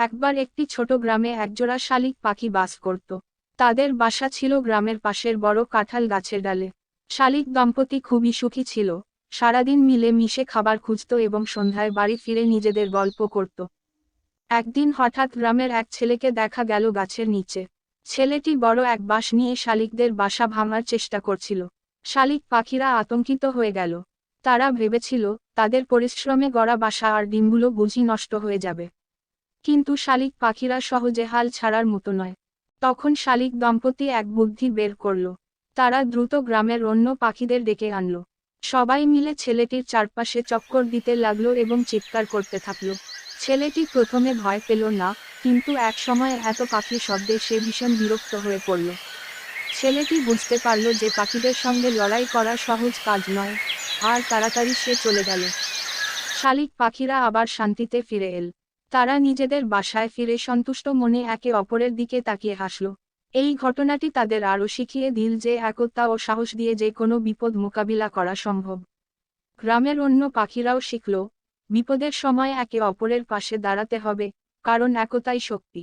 একবার একটি ছোট গ্রামে একজোড়া শালিক পাখি বাস করত। তাদের বাসা ছিল গ্রামের পাশের বড় কাঁঠাল গাছের ডালে। শালিক দম্পতি খুবই সুখী ছিল, সারাদিন মিলে মিশে খাবার খুঁজত এবং সন্ধ্যায় বাড়ি ফিরে নিজেদের গল্প করত। একদিন হঠাৎ গ্রামের এক ছেলেকে দেখা গেল গাছের নিচে। ছেলেটি বড় এক বাঁশ নিয়ে শালিকদের বাসা ভাঙার চেষ্টা করছিল। শালিক পাখিরা আতঙ্কিত হয়ে গেল। তারা ভেবেছিল, তাদের পরিশ্রমে গড়া বাসা আর ডিমগুলো বুঝি নষ্ট হয়ে যাবে। কিন্তু শালিক পাখিরা সহজে হাল ছাড়ার মতো নয়। তখন শালিক দম্পতি এক বুদ্ধি বের করল। তারা দ্রুত গ্রামের অন্য পাখিদের ডেকে আনল। সবাই মিলে ছেলেটির চারপাশে চক্কর দিতে লাগলো এবং চিৎকার করতে থাকলো। ছেলেটি প্রথমে ভয় পেল না, কিন্তু এক সময় এত পাখির শব্দে সে ভীষণ বিরক্ত হয়ে পড়ল। ছেলেটি বুঝতে পারল যে পাখিদের সঙ্গে লড়াই করা সহজ কাজ নয়, আর তাড়াতাড়ি সে চলে গেল। শালিক পাখিরা আবার শান্তিতে ফিরে এল। তারা নিজেদের বাসায় ফিরে সন্তুষ্ট মনে একে অপরের দিকে তাকিয়ে হাসল। এই ঘটনাটি তাদের আরও শিখিয়ে দিল যে একতা ও সাহস দিয়ে যে কোনো বিপদ মোকাবিলা করা সম্ভব। গ্রামের অন্য পাখিরাও শিখল, বিপদের সময় একে অপরের পাশে দাঁড়াতে হবে, কারণ একতাই শক্তি।